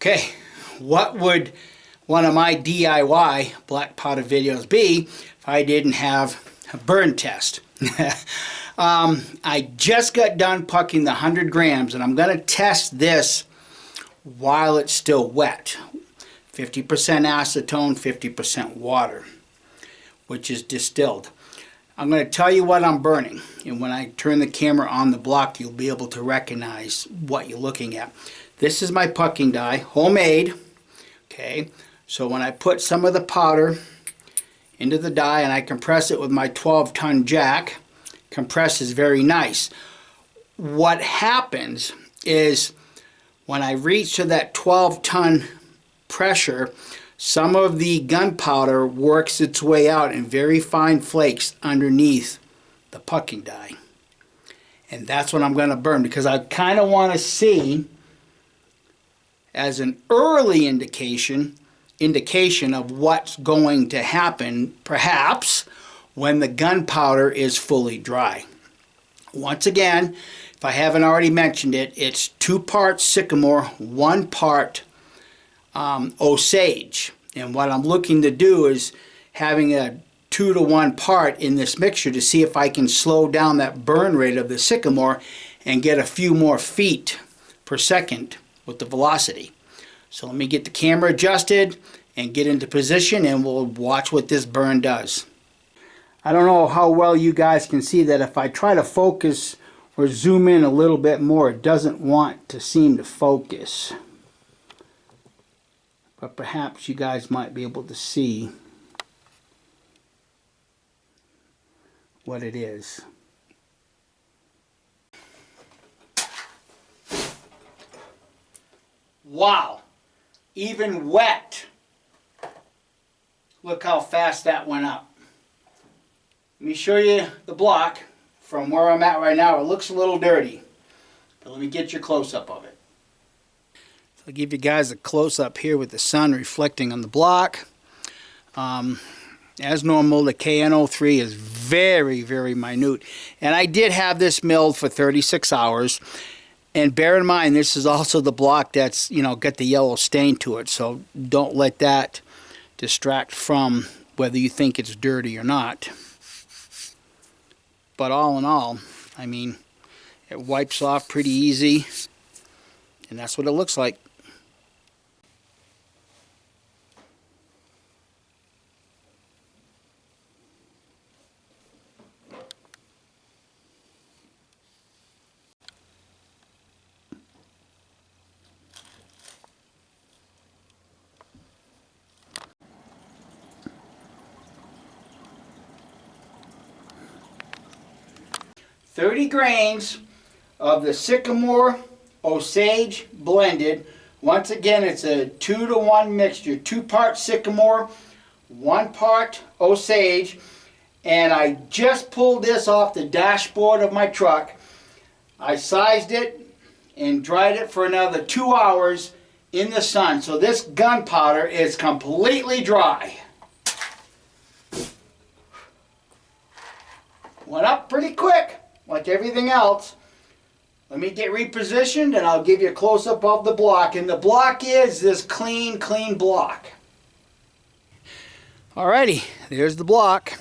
Okay, what would one of my DIY black powder videos be if I didn't have a burn test? I just got done pucking the 100 grams and I'm going to test this while it's still wet. 50% acetone, 50% water, which is distilled. I'm going to tell you what I'm burning, and when I turn the camera on the block you'll be able to recognize what you're looking at. This is my pucking dye, homemade. Okay, so when I put some of the powder into the dye and I compress it with my 12-ton jack, compresses very nice. What happens is when I reach to that 12-ton pressure, some of the gunpowder works its way out in very fine flakes underneath the pucking dye. And that's what I'm going to burn, because I kind of want to see, as an early indication of what's going to happen, perhaps, when the gunpowder is fully dry. Once again, if I haven't already mentioned it, it's 2 parts Sycamore, 1 part Osage. And what I'm looking to do is having a 2-to-1 part in this mixture to see if I can slow down that burn rate of the Sycamore and get a few more feet per second with the velocity. So let me get the camera adjusted and get into position, and we'll watch what this burn does. I don't know how well you guys can see that. If I try to focus or zoom in a little bit more, it doesn't want to seem to focus. But perhaps you guys might be able to see what it is. Wow! Even wet. Look how fast that went up. Let me show you the block from where I'm at right now. It looks a little dirty, but let me get your close-up of it. So I'll give you guys a close-up here with the sun reflecting on the block. As normal, the KNO3 is very, very minute. And I did have this milled for 36 hours. And bear in mind, this is also the block that's, got the yellow stain to it. So don't let that distract from whether you think it's dirty or not. But all in all, I mean, it wipes off pretty easy. And that's what it looks like. $30 grains of the Sycamore Osage blended. Once again, it's a 2-to-1 mixture. 2 parts Sycamore, 1 part Osage. And I just pulled this off the dashboard of my truck. I sized it and dried it for another 2 hours in the sun. So this gunpowder is completely dry. Went up pretty quick, like everything else. Let me get repositioned and I'll give you a close-up of the block. And the block is this clean block. Alrighty, there's the block.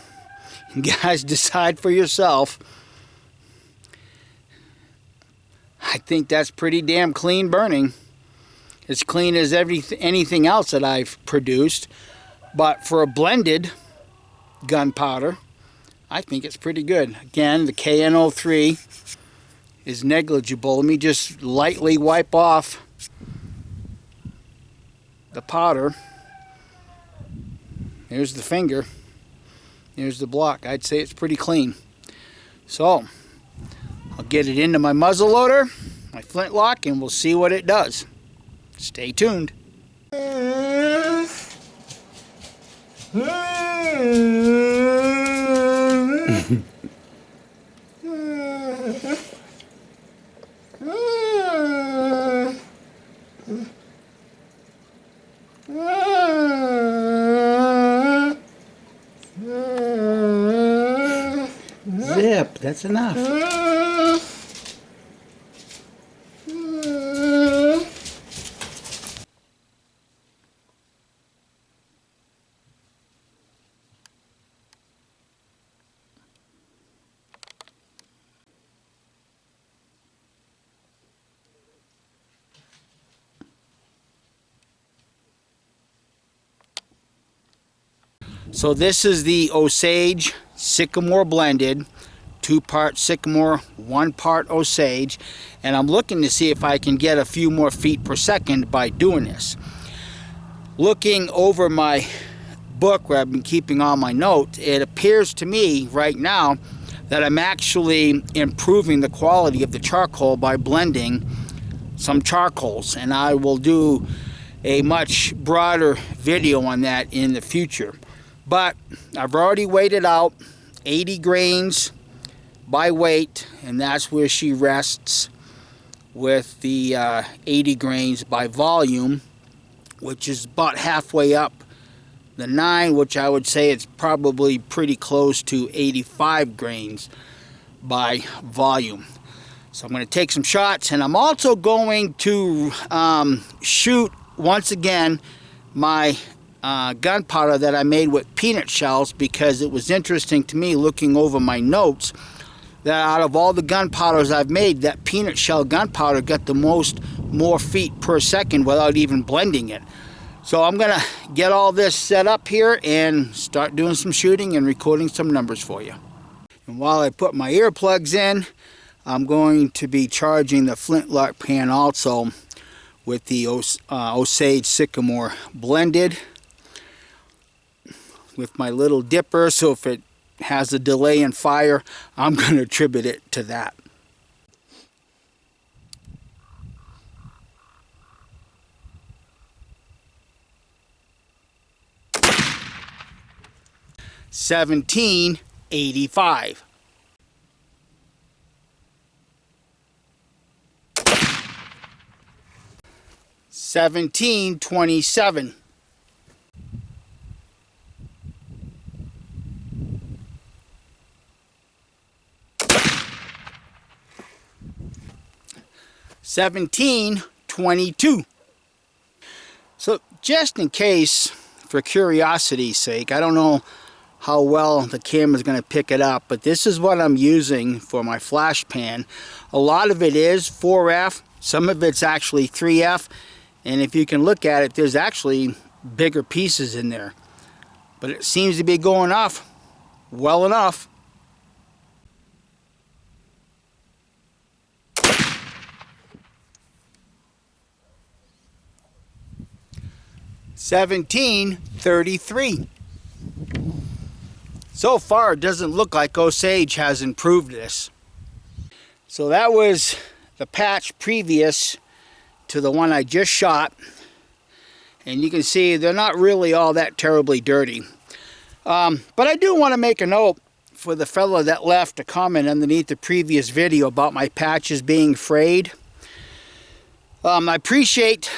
You guys decide for yourself. I think that's pretty damn clean burning. As clean as anything else that I've produced. But for a blended gunpowder, I think it's pretty good. Again, the KNO3 is negligible. Let me just lightly wipe off the powder. There's the finger. There's the block. I'd say it's pretty clean. So, I'll get it into my muzzle loader, my flintlock, and we'll see what it does. Stay tuned. Zip, that's enough. So this is the Osage Sycamore blended, 2-part Sycamore, 1-part Osage, and I'm looking to see if I can get a few more feet per second by doing this. Looking over my book where I've been keeping all my notes, it appears to me right now that I'm actually improving the quality of the charcoal by blending some charcoals, and I will do a much broader video on that in the future. But I've already weighed it out, 80 grains by weight, and that's where she rests with the 80 grains by volume, which is about halfway up the 9, which I would say it's probably pretty close to 85 grains by volume. So I'm going to take some shots, and I'm also going to shoot once again my gunpowder that I made with peanut shells, because it was interesting to me looking over my notes that out of all the gunpowders I've made, that peanut shell gunpowder got the more feet per second without even blending it. So I'm going to get all this set up here and start doing some shooting and recording some numbers for you. And while I put my earplugs in, I'm going to be charging the flintlock pan also with the Osage Sycamore blended with my little dipper, so if it has a delay in fire, I'm going to attribute it to that. $17.85. $17.27. $17.22. So just in case, for curiosity's sake, I don't know how well the camera's going to pick it up, but this is what I'm using for my flash pan. A lot of it is 4F, some of it's actually 3F, and if you can look at it, there's actually bigger pieces in there, but it seems to be going off well enough. $17.33. So far, it doesn't look like Osage has improved this. So that was the patch previous to the one I just shot. And you can see they're not really all that terribly dirty. But I do want to make a note for the fellow that left a comment underneath the previous video about my patches being frayed. I appreciate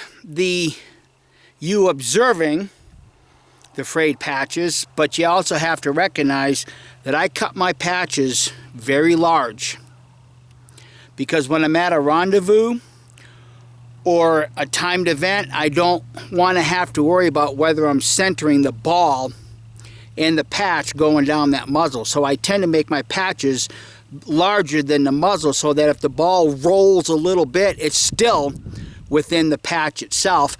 you observing the frayed patches, but you also have to recognize that I cut my patches very large, because when I'm at a rendezvous or a timed event, I don't want to have to worry about whether I'm centering the ball and the patch going down that muzzle. So I tend to make my patches larger than the muzzle, so that if the ball rolls a little bit, it's still within the patch itself.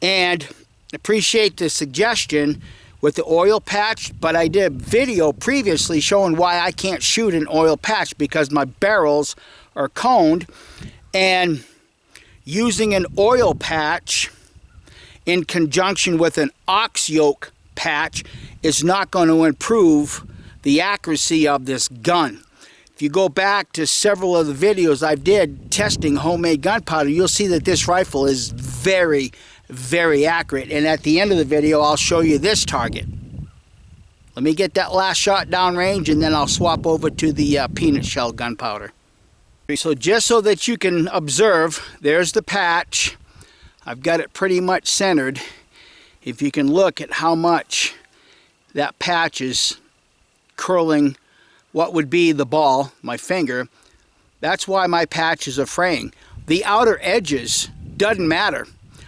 And appreciate the suggestion with the oil patch, but I did a video previously showing why I can't shoot an oil patch, because my barrels are coned, and using an oil patch in conjunction with an ox yoke patch is not going to improve the accuracy of this gun. If you go back to several of the videos I did testing homemade gunpowder, you'll see that this rifle is very, very accurate. And at the end of the video, I'll show you this target. Let me get that last shot downrange, and then I'll swap over to the peanut shell gunpowder. So just so that you can observe, there's the patch. I've got it pretty much centered. If you can look at how much that patch is curling what would be the ball, my finger, that's why my patches are fraying. The outer edges doesn't matter.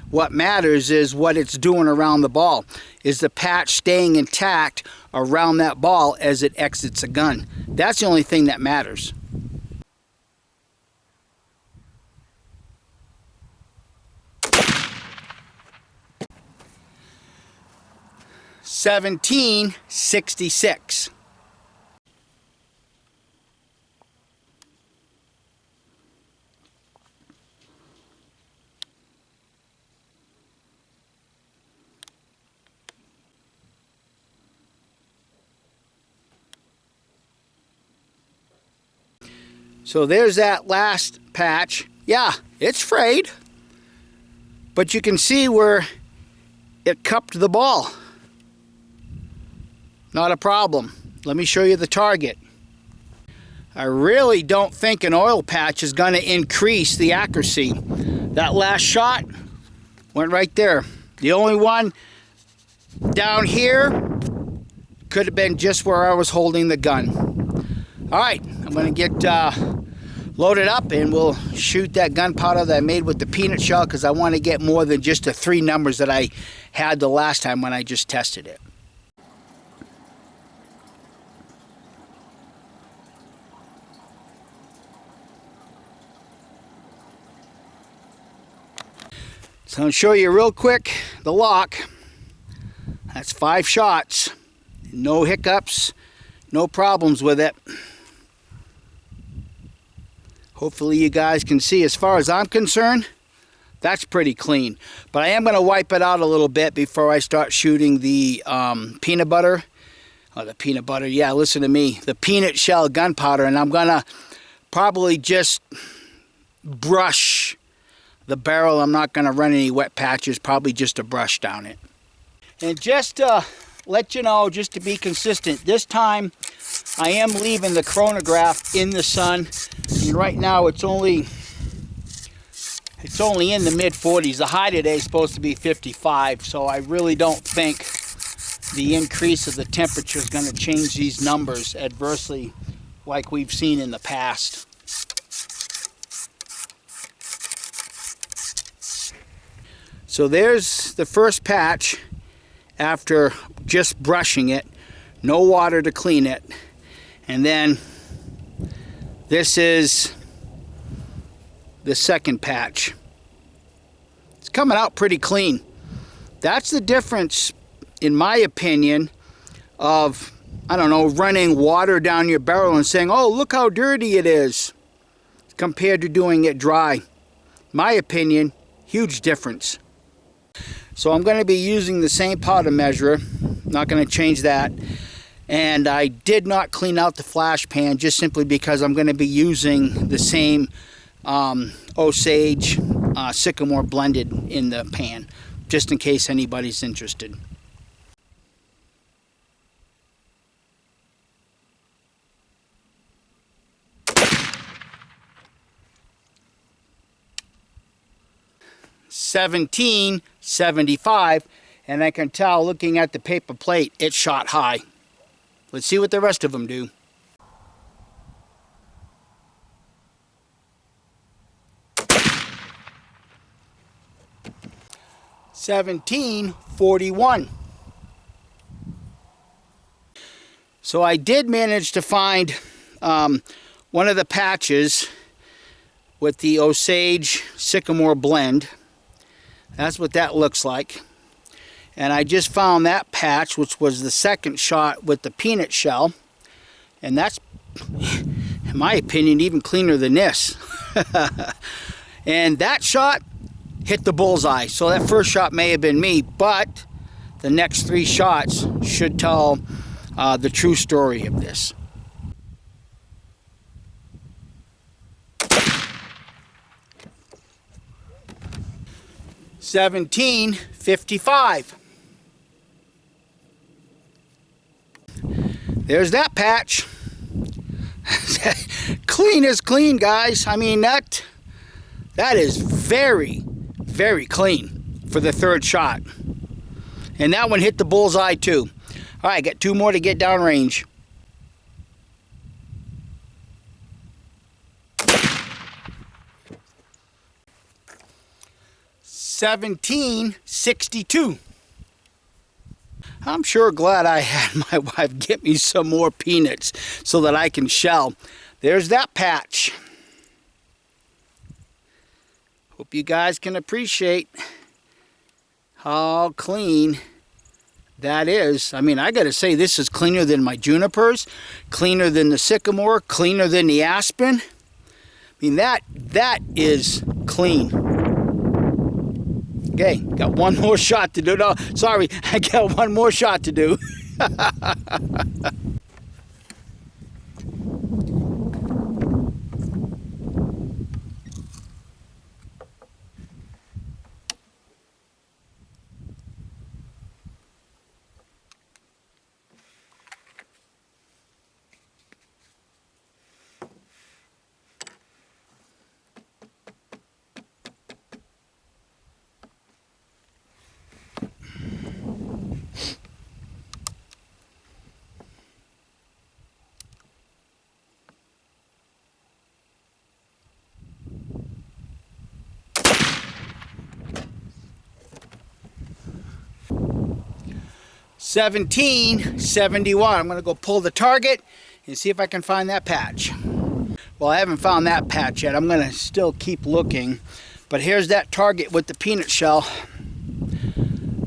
What matters is what it's doing around the ball. Is the patch staying intact around that ball as it exits a gun? That's the only thing that matters. 1766. So there's that last patch. Yeah, it's frayed, but you can see where it cupped the ball. Not a problem. Let me show you the target. I really don't think an oil patch is going to increase the accuracy. That last shot went right there. The only one down here could have been just where I was holding the gun. All right, I'm going to get loaded up and we'll shoot that gunpowder that I made with the peanut shell, because I want to get more than just the 3 numbers that I had the last time when I just tested it. So I'll show you real quick the lock. That's 5 shots. No hiccups, no problems with it. Hopefully you guys can see. As far as I'm concerned, that's pretty clean. But I am going to wipe it out a little bit before I start shooting the peanut butter. Oh, the peanut butter, yeah, listen to me. The peanut shell gunpowder, and I'm going to probably just brush the barrel. I'm not going to run any wet patches, probably just a brush down it. And just to let you know, just to be consistent, this time I am leaving the chronograph in the sun. And right now it's only in the mid 40s. The high today is supposed to be 55, so I really don't think the increase of the temperature is going to change these numbers adversely like we've seen in the past. So there's the first patch after just brushing it. No water to clean it. And then this is the second patch. It's coming out pretty clean. That's the difference, in my opinion, of, I don't know, running water down your barrel and saying, oh, look how dirty it is, compared to doing it dry. My opinion, huge difference. So I'm going to be using the same powder measure, not going to change that. And I did not clean out the flash pan just simply because I'm going to be using the same Osage Sycamore blended in the pan, just in case anybody's interested. $17.75, and I can tell looking at the paper plate it shot high. Let's see what the rest of them do. $17.41. So I did manage to find one of the patches with the Osage Sycamore blend. That's what that looks like. And I just found that patch, which was the second shot with the peanut shell. And that's, in my opinion, even cleaner than this. And that shot hit the bullseye. So that first shot may have been me, but the next 3 shots should tell the true story of this. $17.55. There's that patch. Clean is clean, guys. I mean, that is very, very clean for the third shot. And that one hit the bullseye too. All right, got 2 more to get downrange. $17.62. I'm sure glad I had my wife get me some more peanuts so that I can shell. There's that patch. Hope you guys can appreciate how clean that is, I mean, I got to say, this is cleaner than my junipers, cleaner than the sycamore, cleaner than the aspen. I mean, that is clean. Okay, got one more shot to do. No, sorry, I got one more shot to do. 1771. I'm going to go pull the target and see if I can find that patch. Well, I haven't found that patch yet. I'm going to still keep looking. But here's that target with the peanut shell.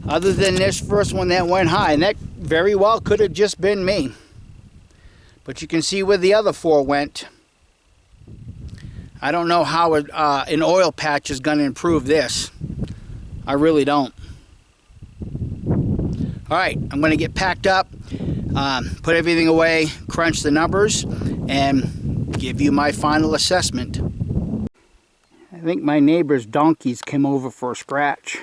Other than this first one that went high, and that very well could have just been me. But you can see where the other 4 went. I don't know how an oil patch is going to improve this. I really don't. All right, I'm going to get packed up, put everything away, crunch the numbers, and give you my final assessment. I think my neighbor's donkeys came over for a scratch.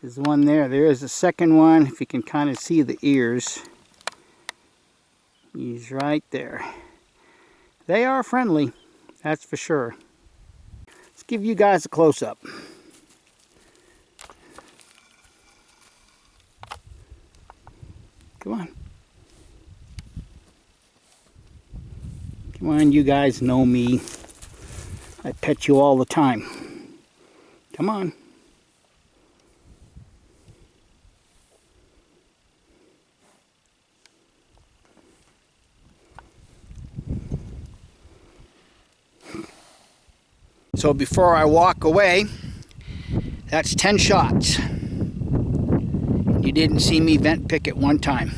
There's one there. There is a second one, if you can kind of see the ears. He's right there. They are friendly, that's for sure. Let's give you guys a close-up. Come on. Come on, you guys know me. I pet you all the time. Come on. So before I walk away, that's 10 shots. You didn't see me vent pick it one time.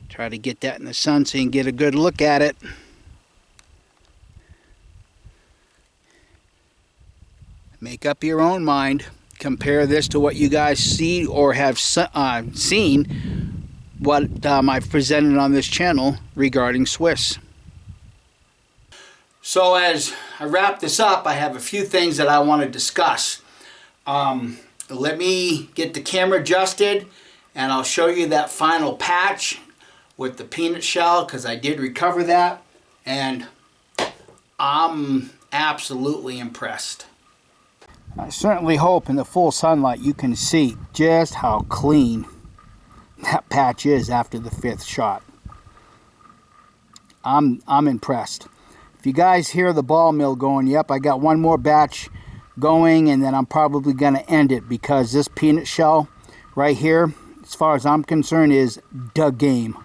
Try to get that in the sun so you can get a good look at it. Make up your own mind. Compare this to what you guys see or have seen, what I've presented on this channel regarding Swiss. So as I wrap this up, I have a few things that I want to discuss. Let me get the camera adjusted and I'll show you that final patch with the peanut shell, because I did recover that and I'm absolutely impressed. I certainly hope in the full sunlight you can see just how clean that patch is after the 5th shot. I'm impressed. If you guys hear the ball mill going, yep, I got one more batch going and then I'm probably going to end it, because this peanut shell right here, as far as I'm concerned, is the game.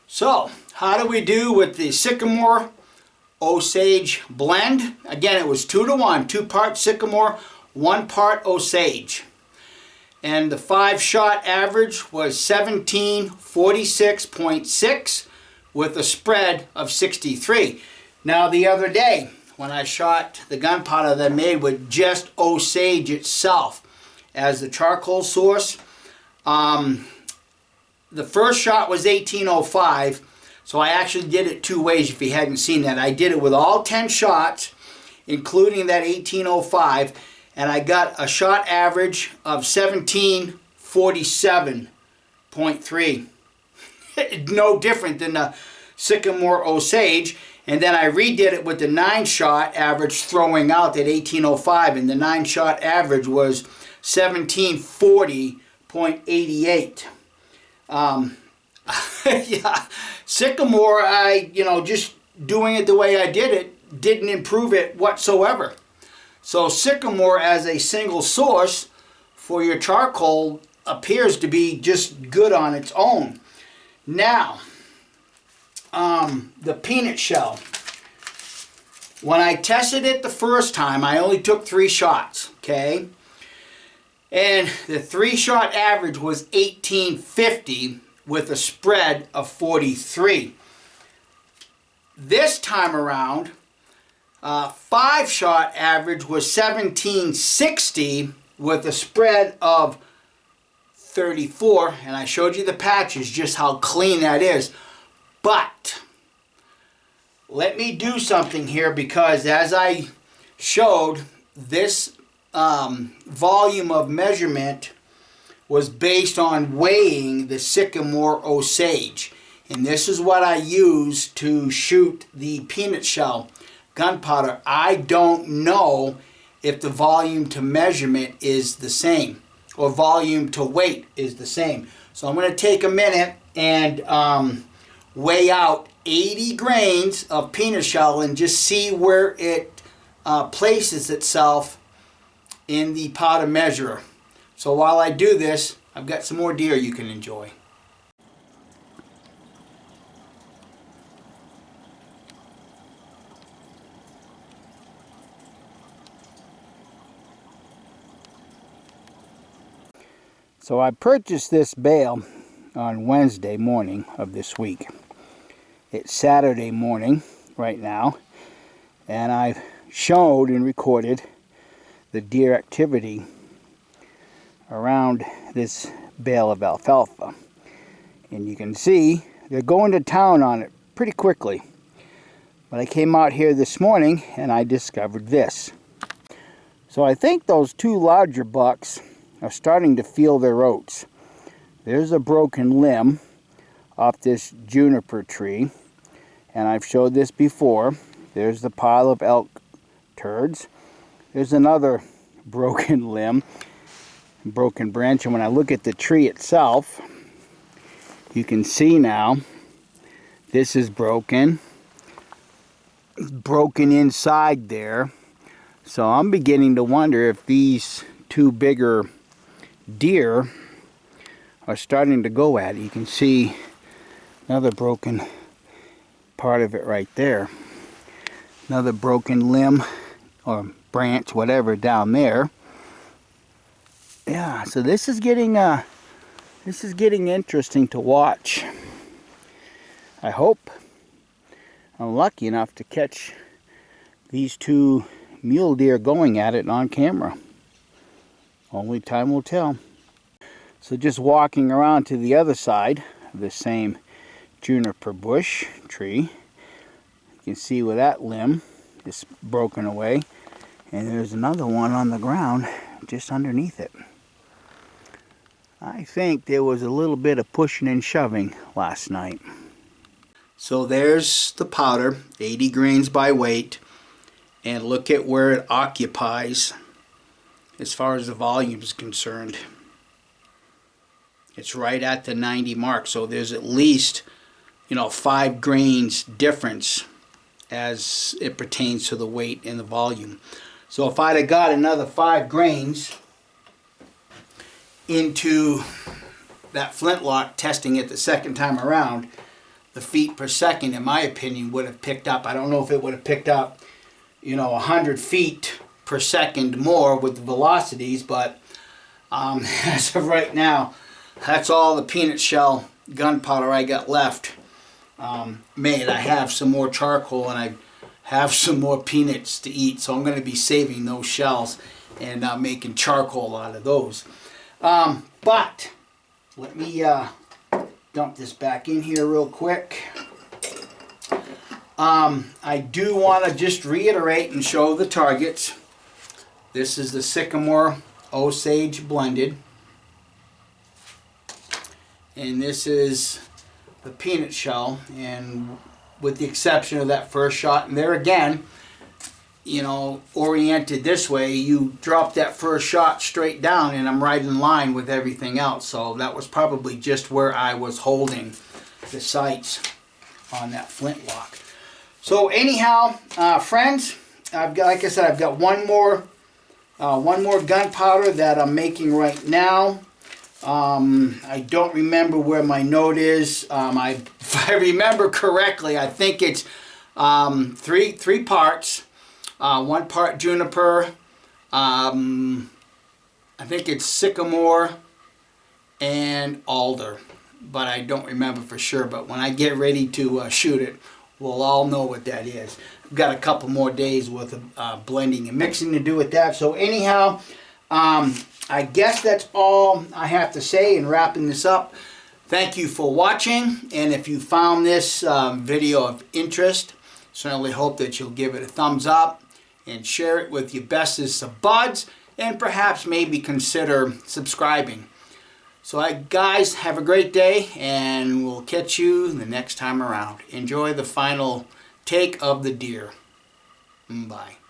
So, how do we do with the Sycamore Osage blend? Again, it was 2-to-1, 2 part Sycamore, 1 part Osage. And the 5-shot average was 1746.6 with a spread of 63. Now the other day, when I shot the gunpowder that I made with just Osage itself as the charcoal source, the first shot was 1805, so I actually did it 2 ways if you hadn't seen that. I did it with all 10 shots, including that 1805, and I got a shot average of 1747.3. No different than the Sycamore Osage. And then I redid it with the 9-shot average, throwing out that 1805, and the 9-shot average was 1740.88. Yeah, Sycamore, just doing it the way I did it, didn't improve it whatsoever. So Sycamore as a single source for your charcoal appears to be just good on its own. Now, the peanut shell. When I tested it the first time, I only took 3 shots, okay? And the 3-shot average was 1850 with a spread of 43. This time around, 5-shot average was 1760 with a spread of 34. And I showed you the patches, just how clean that is. But let me do something here, because as I showed, this volume of measurement was based on weighing the Sycamore Osage. And this is what I use to shoot the peanut shell gunpowder. I don't know if the volume to measurement is the same, or volume to weight is the same. So I'm going to take a minute and weigh out 80 grains of peanut shell and just see where it places itself in the powder measurer. So while I do this, I've got some more deer you can enjoy. So I purchased this bale on Wednesday morning of this week. It's Saturday morning right now, and I've showed and recorded the deer activity around this bale of alfalfa. And you can see they're going to town on it pretty quickly. But I came out here this morning and I discovered this. So I think those 2 larger bucks are starting to feel their oats. There's a broken limb off this juniper tree, and I've showed this before. There's the pile of elk turds. There's another broken limb, broken branch, and when I look at the tree itself, you can see now this is broken. It's broken inside there. So I'm beginning to wonder if these 2 bigger deer are starting to go at it. You can see another broken part of it right there. Another broken limb or branch, whatever, down there. Yeah, so this is getting interesting to watch. I hope I'm lucky enough to catch these 2 mule deer going at it on camera. Only time will tell. So just walking around to the other side of the same juniper bush tree, you can see where that limb is broken away, and there's another one on the ground just underneath it. I think there was a little bit of pushing and shoving last night. So there's the powder, 80 grains by weight, and look at where it occupies as far as the volume is concerned. It's right at the 90 mark, so there's at least 5 grains difference as it pertains to the weight and the volume. So if I'd have got another 5 grains into that flintlock testing it the second time around, the feet per second, in my opinion, would have picked up. I don't know if it would have picked up 100 feet per second more with the velocities, but as of right now, that's all the peanut shell gunpowder I got left made. I have some more charcoal and I have some more peanuts to eat, so I'm going to be saving those shells and making charcoal out of those. But let me dump this back in here real quick. I do want to just reiterate and show the targets. This is the Sycamore Osage blended, and this is the peanut shell, and with the exception of that first shot, and there again, oriented this way, you drop that first shot straight down and I'm right in line with everything else. So that was probably just where I was holding the sights on that flintlock. So anyhow, friends, like I said, I've got one more gunpowder that I'm making right now. I don't remember where my note is. If I remember correctly, I think it's three parts. 1 part juniper, I think it's sycamore and alder, but I don't remember for sure. But when I get ready to shoot it, we'll all know what that is. I've got a couple more days worth of blending and mixing to do with that. So anyhow, I guess that's all I have to say in wrapping this up. Thank you for watching, and if you found this video of interest, certainly hope that you'll give it a thumbs up and share it with your bestest of buds, and perhaps maybe consider subscribing. So guys, have a great day, and we'll catch you the next time around. Enjoy the final take of the deer. Bye.